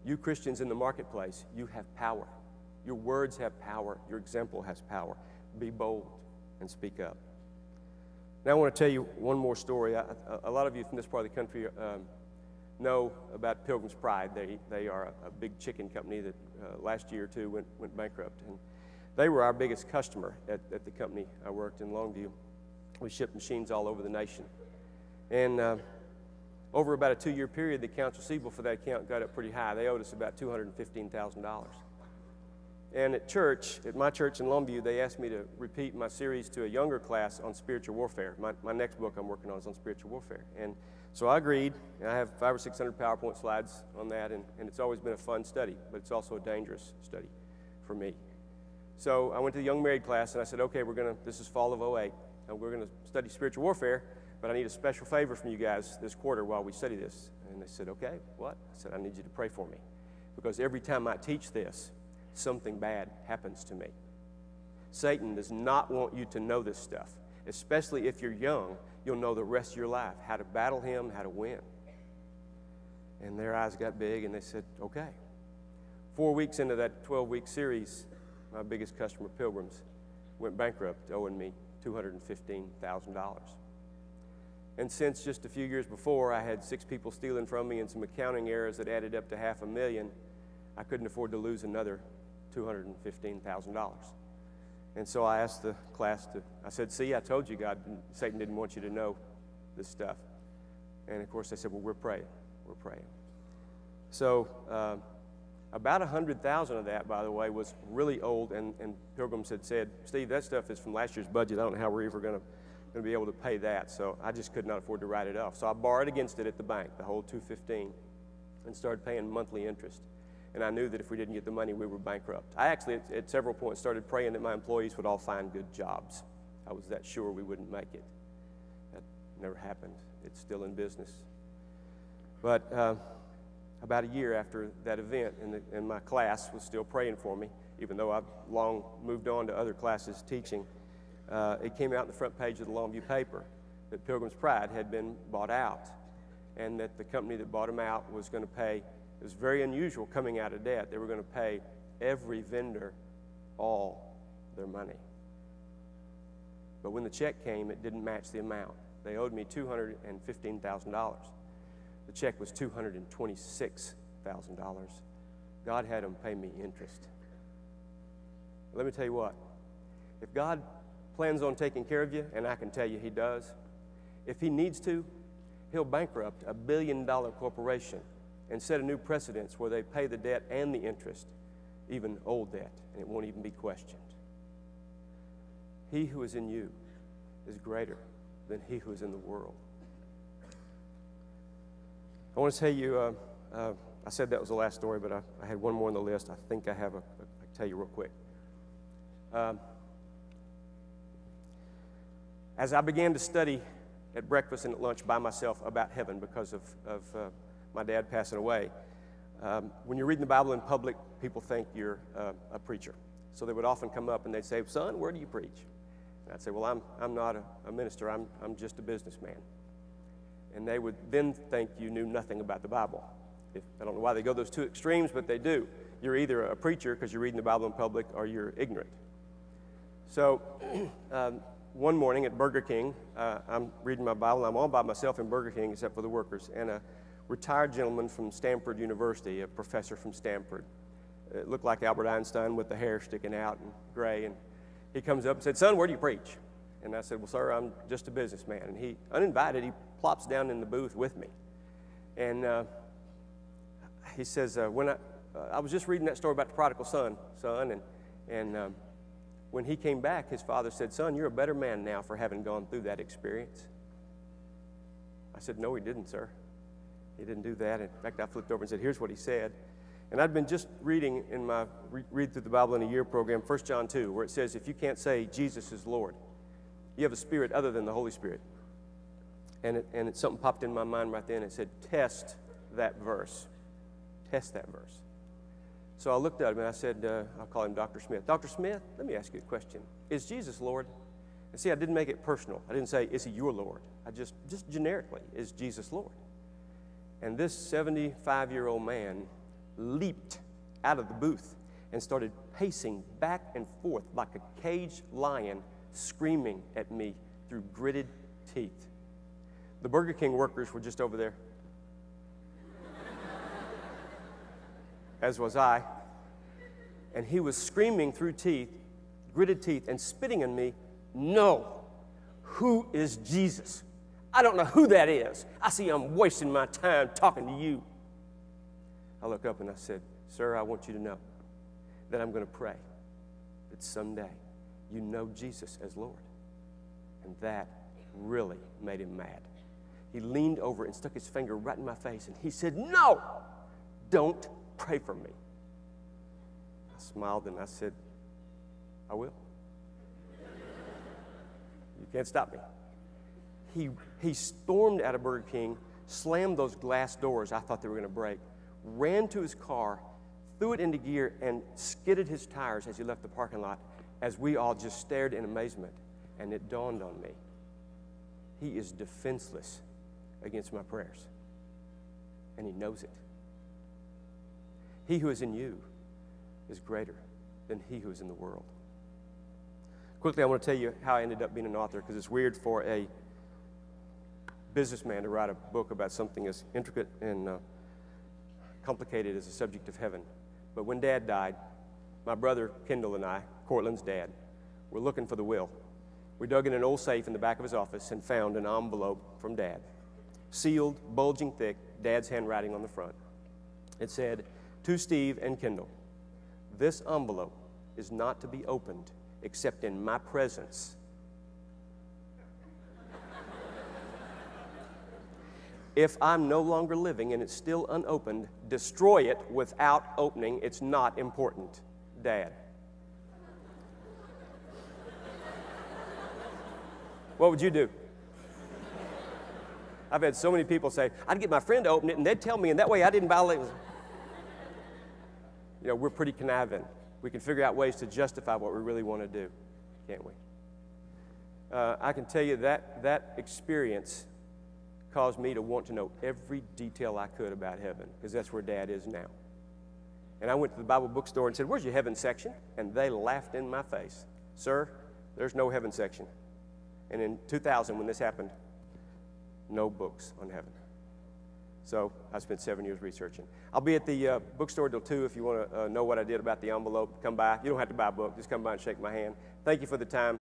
You Christians in the marketplace, you have power. Your words have power. Your example has power. Be bold and speak up. Now I want to tell you one more story. A lot of you from this part of the country know about Pilgrim's Pride. They are a big chicken company that last year or two went bankrupt. And they were our biggest customer at the company I worked in Longview. We shipped machines all over the nation. And over about a 2-year period, the accounts receivable for that account got up pretty high. They owed us about $215,000. And at church, at my church in Longview, they asked me to repeat my series to a younger class on spiritual warfare. My next book I'm working on is on spiritual warfare. And so I agreed, and I have 500 or 600 PowerPoint slides on that, and it's always been a fun study, but it's also a dangerous study for me. So I went to the young married class, and I said, okay, this is fall of 2008, and we're going to study spiritual warfare, but I need a special favor from you guys this quarter while we study this. And they said, okay, what? I said, I need you to pray for me, because every time I teach this, something bad happens to me. Satan does not want you to know this stuff, especially if you're young. You'll know the rest of your life how to battle him, how to win. And their eyes got big, and they said, okay. 4 weeks into that 12-week series, my biggest customer, Pilgrims, went bankrupt, owing me $215,000. And since just a few years before, I had 6 people stealing from me and some accounting errors that added up to $500,000, I couldn't afford to lose another $215,000. And so I asked the class I said, see, I told you Satan didn't want you to know this stuff. And of course they said, well, we're praying. So about 100,000 of that, by the way, was really old, and Pilgrims had said, Steve, that stuff is from last year's budget. I don't know how we're ever going to be able to pay that. So I just could not afford to write it off. So I borrowed against it at the bank, the whole $215,000, and started paying monthly interest. And I knew that if we didn't get the money, we were bankrupt. I actually, at several points, started praying that my employees would all find good jobs. I was that sure we wouldn't make it. That never happened. It's still in business. But about a year after that event, and my class was still praying for me, even though I've long moved on to other classes teaching, it came out in the front page of the Longview paper that Pilgrim's Pride had been bought out, and that the company that bought them out was going to pay. It was very unusual coming out of debt. They were going to pay every vendor all their money. But when the check came, it didn't match the amount. They owed me $215,000. The check was $226,000. God had them pay me interest. Let me tell you what. If God plans on taking care of you, and I can tell you he does, if he needs to, he'll bankrupt a $1 billion corporation and set a new precedence where they pay the debt and the interest, even old debt, and it won't even be questioned. He who is in you is greater than he who is in the world. I want to tell you, I said that was the last story, but I had one more on the list. I think I have I'll tell you real quick. As I began to study at breakfast and at lunch by myself about heaven because of my dad passing away, when you're reading the Bible in public, people think you're a preacher. So they would often come up and they'd say, son, where do you preach? And I'd say, well, I'm not a minister. I'm just a businessman. And they would then think you knew nothing about the Bible. I don't know why they go those two extremes, but they do. You're either a preacher because you're reading the Bible in public, or you're ignorant. So one morning at Burger King, I'm reading my Bible. I'm all by myself in Burger King except for the workers. And a retired gentleman from Stanford University, a professor from Stanford. It looked like Albert Einstein with the hair sticking out and gray. And he comes up and said, son, where do you preach? And I said, well, sir, I'm just a businessman. And he, uninvited, he plops down in the booth with me. And he says, when I was just reading that story about the prodigal son, and when he came back, his father said, son, you're a better man now for having gone through that experience. I said, no, he didn't, sir. He didn't do that. In fact, I flipped over and said, here's what he said. And I'd been just reading in my Read Through the Bible in a Year program, 1 John 2, where it says, if you can't say Jesus is Lord, you have a spirit other than the Holy Spirit. And something popped in my mind right then. It said, test that verse. Test that verse. So I looked at him and I said, I'll call him Dr. Smith. Dr. Smith, let me ask you a question. Is Jesus Lord? And see, I didn't make it personal. I didn't say, is he your Lord? I just generically, is Jesus Lord? And this 75-year-old man leaped out of the booth and started pacing back and forth like a caged lion, screaming at me through gritted teeth. The Burger King workers were just over there, as was I, and he was screaming through teeth, gritted teeth, and spitting on me, "No, who is Jesus? I don't know who that is. I see I'm wasting my time talking to you." I looked up and I said, "Sir, I want you to know that I'm going to pray that someday you know Jesus as Lord." And that really made him mad. He leaned over and stuck his finger right in my face, and he said, "No, don't pray for me." I smiled and I said, "I will. You can't stop me." He stormed out of Burger King, slammed those glass doors I thought they were going to break, ran to his car, threw it into gear, and skidded his tires as he left the parking lot, as we all just stared in amazement. And it dawned on me, he is defenseless against my prayers, and he knows it. He who is in you is greater than he who is in the world. Quickly, I want to tell you how I ended up being an author, because it's weird for a businessman to write a book about something as intricate and complicated as the subject of heaven. But when Dad died, my brother Kendall and I, Cortland's dad, were looking for the will. We dug in an old safe in the back of his office and found an envelope from Dad. Sealed, bulging thick, Dad's handwriting on the front. It said, "To Steve and Kendall, this envelope is not to be opened except in my presence. If I'm no longer living and it's still unopened, destroy it without opening. It's not important. Dad." What would you do? I've had so many people say, "I'd get my friend to open it and they'd tell me, and that way I didn't violate." You know, we're pretty conniving. We can figure out ways to justify what we really want to do, can't we? I can tell you that experience caused me to want to know every detail I could about heaven, because that's where Dad is now. And I went to the Bible bookstore and said, "Where's your heaven section?" And they laughed in my face. "Sir, there's no heaven section." And in 2000, when this happened, no books on heaven. So I spent 7 years researching. I'll be at the bookstore till 2 if you want to know what I did about the envelope. Come by. You don't have to buy a book. Just come by and shake my hand. Thank you for the time.